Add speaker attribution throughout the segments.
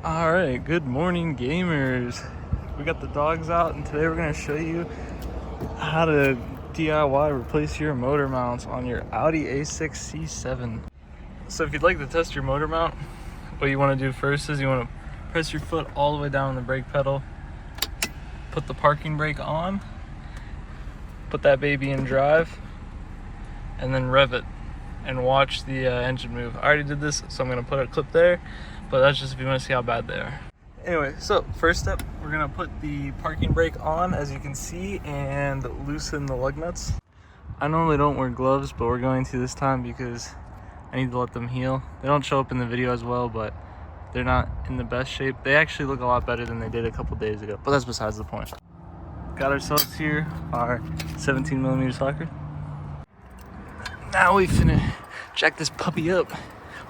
Speaker 1: Alright, good morning gamers. We got the dogs out and today we're going to show you how to DIY replace your motor mounts on your Audi A6 C7. So if you'd like to test your motor mount, what you want to do first is you want to press your foot all the way down on the brake pedal, put the parking brake on, put that baby in drive, and then rev it and watch the engine move. I already did this, so I'm going to put a clip there, but that's just if you want to see how bad they are. Anyway, so first step, we're going to put the parking brake on, as you can see, and loosen the lug nuts. I normally don't wear gloves, but we're going to this time because I need to let them heal. They don't show up in the video as well, but they're not in the best shape. They actually look a lot better than they did a couple days ago, but that's besides the point. Got ourselves here our 17mm socket. Now we finna jack this puppy up.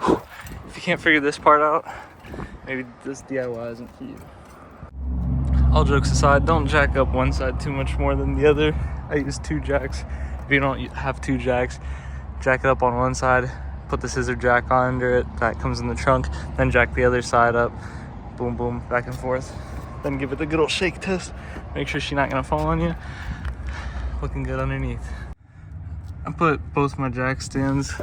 Speaker 1: Whew. If you can't figure this part out, maybe this DIY isn't for you. All jokes aside, don't jack up one side too much more than the other. I use 2 jacks. If you don't have 2 jacks, jack it up on one side, put the scissor jack under it, that comes in the trunk, then jack the other side up, boom, boom, back and forth. Then give it the good old shake test. Make sure she's not gonna fall on you. Looking good underneath. I put both my jack stands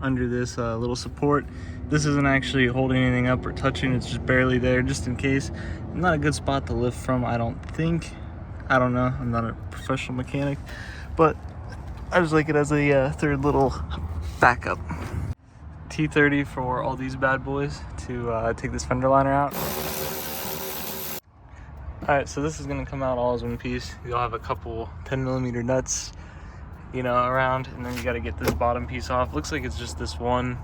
Speaker 1: under this little support. This isn't actually holding anything up or touching, it's just barely there, just in case. Not a good spot to lift from, I don't think. I don't know, I'm not a professional mechanic, but I just like it as a third little backup. T30 for all these bad boys to take this fender liner out. Alright, so this is gonna come out all as one piece. You'll have a couple 10mm nuts, you know, around, and then you got to get this bottom piece off. Looks like it's just this one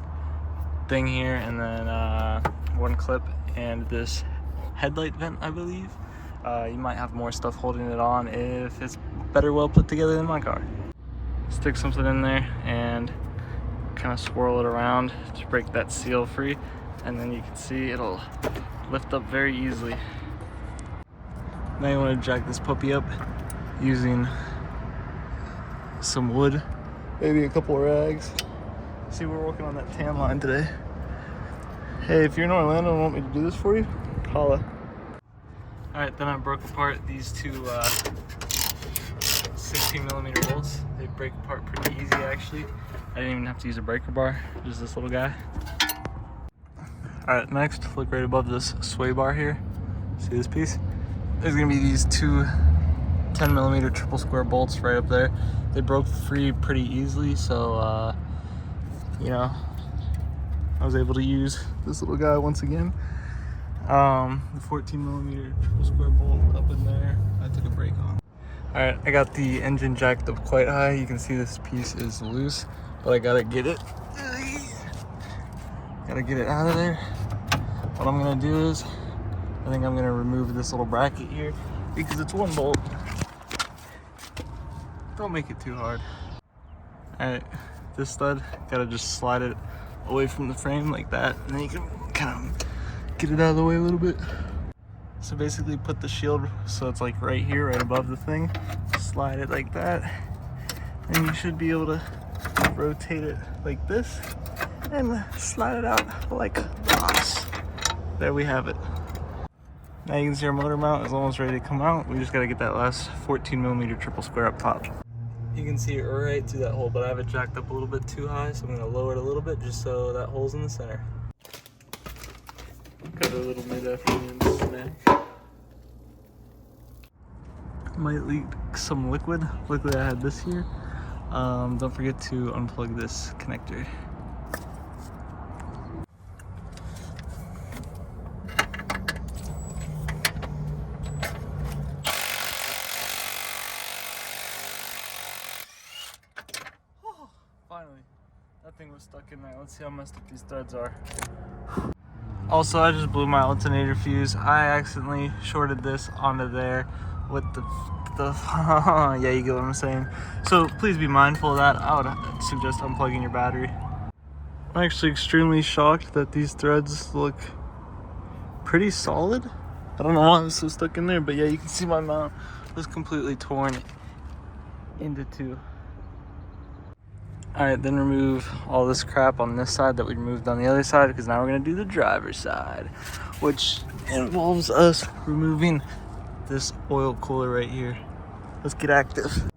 Speaker 1: thing here, and then one clip and this headlight vent, I believe. You might have more stuff holding it on if it's better well put together than my car. Stick something in there and kind of swirl it around to break that seal free, and then you can see it'll lift up very easily. Now you want to jack this puppy up using some wood, maybe a couple of rags. See, we're working on that tan line today. Hey, if you're in Orlando and want me to do this for you, holla. Alright, then I broke apart these two 16mm bolts. They break apart pretty easy, actually. I didn't even have to use a breaker bar, just this little guy. Alright, next, look right above this sway bar here. See this piece? There's gonna be these two 10mm triple square bolts right up there. They broke free pretty easily, so you know, I was able to use this little guy once again. The 14mm triple square bolt up in there, I took a break on. Alright, I got the engine jacked up quite high. You can see this piece is loose, but I gotta get it. Gotta get it out of there. What I'm gonna do is, I think I'm gonna remove this little bracket here because it's one bolt. Don't make it too hard. Alright, this stud, gotta just slide it away from the frame like that, and then you can kind of get it out of the way a little bit. So basically put the shield so it's like right here, right above the thing. Slide it like that, and you should be able to rotate it like this and slide it out like this. There we have it. Now you can see our motor mount is almost ready to come out. We just gotta get that last 14mm triple square up top. You can see it right through that hole, but I have it jacked up a little bit too high, so I'm gonna lower it a little bit just so that hole's in the center. Got a little mid-afternoon snack. Might leak some liquid. Luckily I had this here. Don't forget to unplug this connector. Finally, that thing was stuck in there. Let's see how messed up these threads are. Also, I just blew my alternator fuse. I accidentally shorted this onto there with the yeah, you get what I'm saying. So please be mindful of that. I would suggest unplugging your battery. I'm actually extremely shocked that these threads look pretty solid. I don't know why I was so stuck in there, but yeah, you can see my mount was completely torn into two. All right, then remove all this crap on this side that we removed on the other side, because now we're gonna do the driver's side, which involves us removing this oil cooler right here. Let's get active.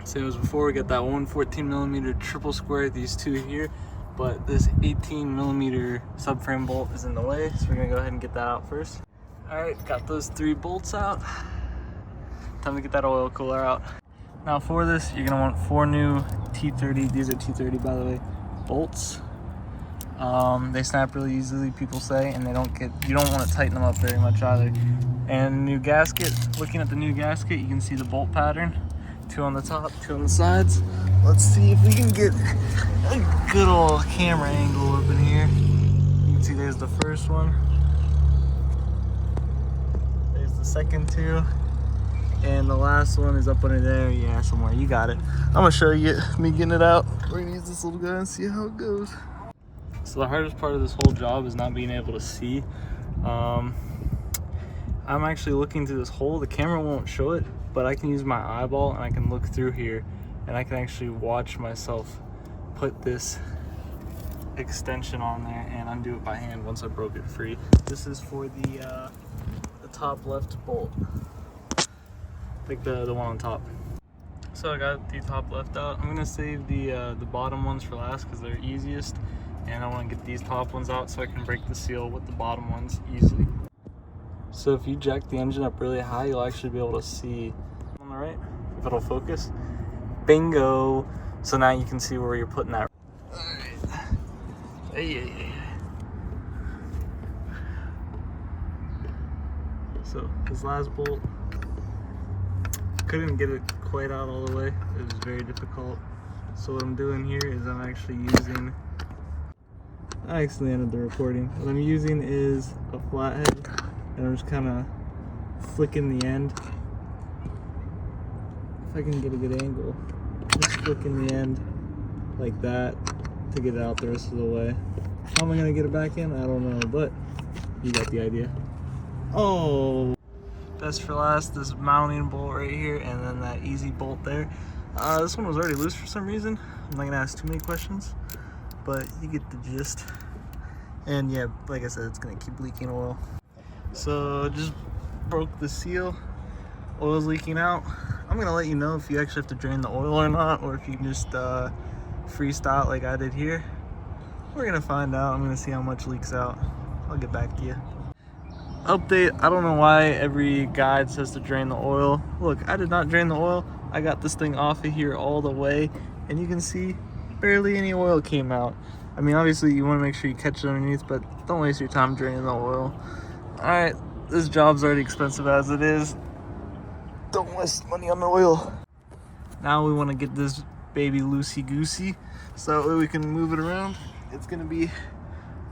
Speaker 1: So it was before we got that 114mm triple square, these two here, but this 18mm subframe bolt is in the way, so we're gonna go ahead and get that out first. All right, got those 3 bolts out. Time to get that oil cooler out. Now for this, you're gonna want 4 new T30, these are T30 by the way, bolts. They snap really easily, people say, and you don't want to tighten them up very much either. And new gasket, looking at the new gasket, you can see the bolt pattern. 2 on the top, 2 on the sides. Let's see if we can get a good old camera angle up in here. You can see there's the first one. There's the second 2. And the last one is up under there, yeah, somewhere. You got it. I'm gonna show you me getting it out. We're gonna use this little guy and see how it goes. So the hardest part of this whole job is not being able to see. I'm actually looking through this hole. The camera won't show it, but I can use my eyeball and I can look through here and I can actually watch myself put this extension on there and undo it by hand once I broke it free. This is for the top left bolt. Like the one on top. So I got the top left out. I'm gonna save the bottom ones for last because they're easiest, and I want to get these top ones out so I can break the seal with the bottom ones easily. So if you jack the engine up really high, you'll actually be able to see on the right, if it'll focus. Bingo! So now you can see where you're putting that. Alright. Hey. So this last bolt, couldn't get it quite out all the way. It was very difficult. So what I'm doing here is I'm actually using, I actually ended the recording. What I'm using is a flathead, and I'm just kind of flicking the end. If I can get a good angle, just flicking the end like that to get it out the rest of the way. How am I gonna get it back in? I don't know, but you got the idea. Oh! Best for last, this mounting bolt right here, and then that easy bolt there. This one was already loose for some reason. I'm not gonna ask too many questions, but you get the gist. And yeah, like I said, it's gonna keep leaking oil. So just broke the seal, oil's leaking out. I'm gonna let you know if you actually have to drain the oil or not, or if you can just freestyle like I did here. We're gonna find out. I'm gonna see how much leaks out. I'll get back to you. Update, I don't know why every guide says to drain the oil. Look, I did not drain the oil. I got this thing off of here all the way, and you can see barely any oil came out. I mean, obviously you want to make sure you catch it underneath, but don't waste your time draining the oil. Alright, this job's already expensive as it is. Don't waste money on the oil. Now we want to get this baby loosey-goosey, so that way we can move it around. It's going to be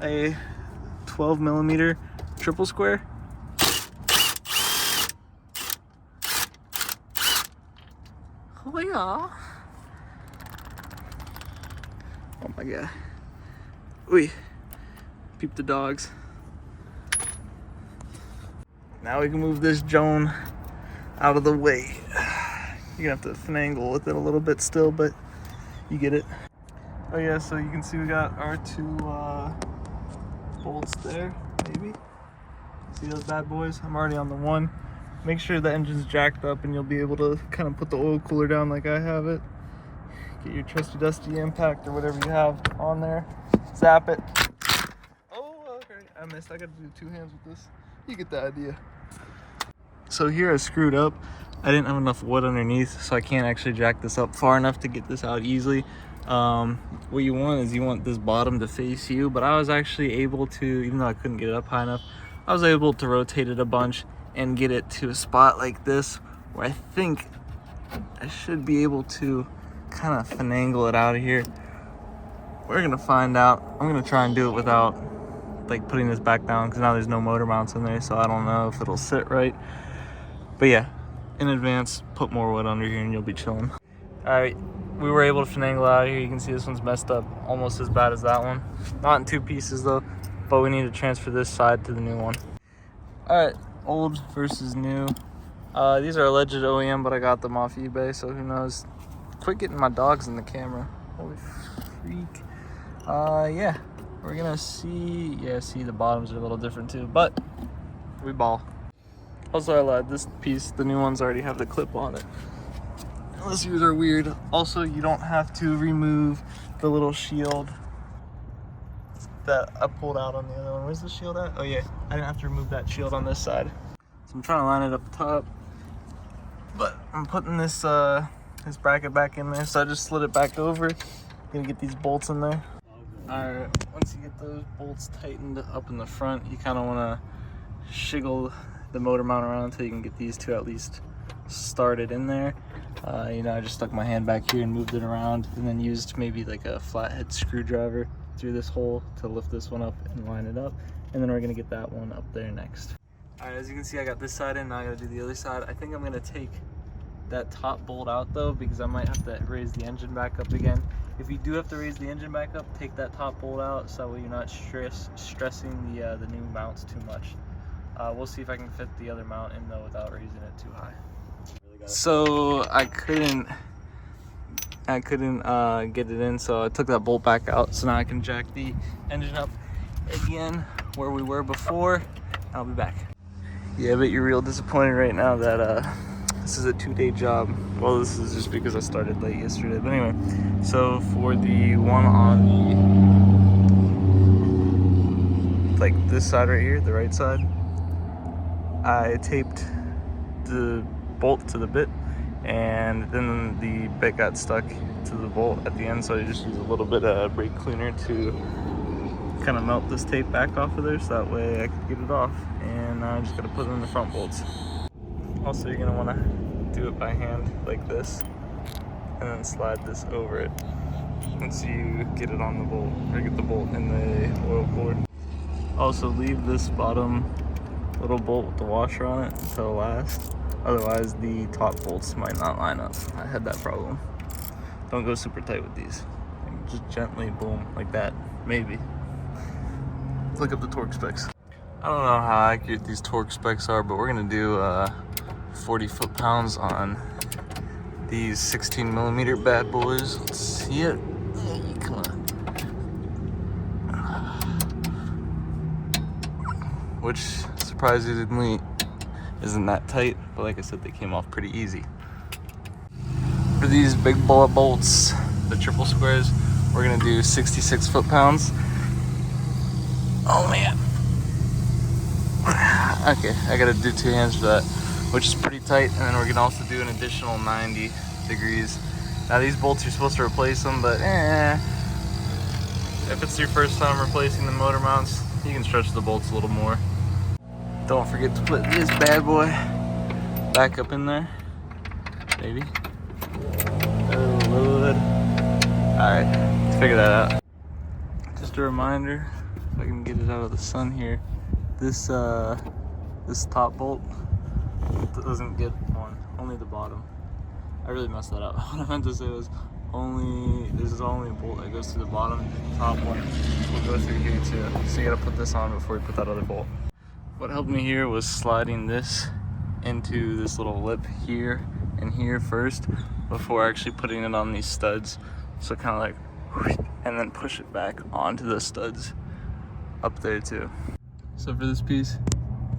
Speaker 1: a 12mm triple square. Oh yeah. Oh my god. Ooh. Peep the dogs. Now we can move this Joan out of the way. You're gonna have to finagle with it a little bit still, but you get it. Oh yeah, so you can see we got our 2 bolts there, maybe. See those bad boys? I'm already on the 1. Make sure the engine's jacked up and you'll be able to kind of put the oil cooler down like I have it. Get your trusty dusty impact or whatever you have on there. Zap it. Oh, okay. I missed. I got to do 2 hands with this. You get the idea. So here I screwed up. I didn't have enough wood underneath, so I can't actually jack this up far enough to get this out easily. What you want is you want this bottom to face you, but I was actually able to, even though I couldn't get it up high enough, I was able to rotate it a bunch and get it to a spot like this where I think I should be able to kind of finagle it out of here. We're gonna find out. I'm gonna try and do it without like putting this back down, because now there's no motor mounts in there, so I don't know if it'll sit right. But yeah, in advance, put more wood under here and you'll be chilling. All right, we were able to finagle out of here. You can see this one's messed up almost as bad as that one. Not in 2 pieces though, but we need to transfer this side to the new one. All right, old versus new. These are alleged OEM, but I got them off eBay, so who knows. Quit getting my dogs in the camera. Holy freak. Yeah, we're gonna see. Yeah, see, the bottoms are a little different too, but we ball. Also, I lied. This piece, the new ones already have the clip on it. Unless yours are weird. Also, you don't have to remove the little shield that I pulled out on the other one. Where's the shield at? Oh yeah, I didn't have to remove that shield on this side. So I'm trying to line it up top, but I'm putting this this bracket back in there. So I just slid it back over. Gonna get these bolts in there. All right, once you get those bolts tightened up in the front, you kind of want to shiggle the motor mount around until you can get these two at least started in there. You know, I just stuck my hand back here and moved it around, and then used maybe like a flathead screwdriver through this hole to lift this one up and line it up, and then we're gonna get that one up there next. All right, as you can see, I got this side in, now I gotta do the other side. I think I'm gonna take that top bolt out though, because I might have to raise the engine back up again. If you do have to raise the engine back up, take that top bolt out so that way you're not stressing the new mounts too much. We'll see if I can fit the other mount in though without raising it too high. So I couldn't get it in, so I took that bolt back out. So now I can jack the engine up again where we were before. I'll be back. Yeah, but you're real disappointed right now that this is a 2-day job. Well, this is just because I started late yesterday. But anyway, so for the one on the, like this side right here, the right side, I taped the bolt to the bit, and then the bit got stuck to the bolt at the end, so I just used a little bit of brake cleaner to kind of melt this tape back off of there, so that way I could get it off. And I just gotta put it in the front bolts. Also, you're gonna want to do it by hand like this, and then slide this over it until you get it on the bolt, or get the bolt in the oil cooler. Also, leave this bottom little bolt with the washer on it until last. Otherwise, the top bolts might not line up. I had that problem. Don't go super tight with these. Just gently, boom, like that. Maybe. Look up the torque specs. I don't know how accurate these torque specs are, but we're gonna do 40 foot-pounds on these 16mm bad boys. Let's see it. Come on. Which, surprisingly, isn't that tight, but like I said, they came off pretty easy. For these big bullet bolts, the triple squares, we're gonna do 66 foot-pounds. Oh man. Okay, I gotta do 2 hands for that, which is pretty tight, and then we're gonna also do an additional 90 degrees. Now these bolts, you're supposed to replace them, but if it's your first time replacing the motor mounts, you can stretch the bolts a little more. Don't forget to put this bad boy back up in there, maybe. Oh Lord. Alright, let's figure that out. Just a reminder, if I can get it out of the sun here, this this top bolt doesn't get one, only the bottom. I really messed that up. What I meant to say was this is only a bolt that goes to the bottom, the top one will go through here too. So you gotta put this on before you put that other bolt. What helped me here was sliding this into this little lip here and here first before actually putting it on these studs. So kind of like, and then push it back onto the studs up there too. So for this piece,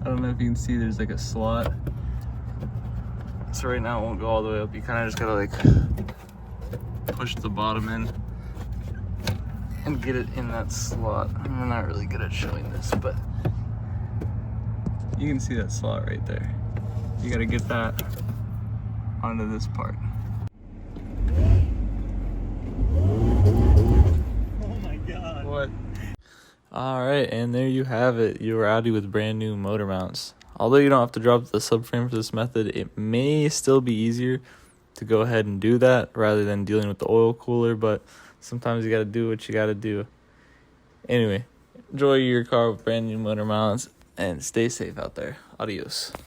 Speaker 1: I don't know if you can see, there's like a slot. So right now it won't go all the way up. You kind of just gotta like push the bottom in and get it in that slot. I'm not really good at showing this, but you can see that slot right there. You gotta get that onto this part.
Speaker 2: Oh my God.
Speaker 1: What? All right, and there you have it. You're Audi with brand new motor mounts. Although you don't have to drop the subframe for this method, it may still be easier to go ahead and do that rather than dealing with the oil cooler, but sometimes you gotta do what you gotta do. Anyway, enjoy your car with brand new motor mounts and stay safe out there. Adios.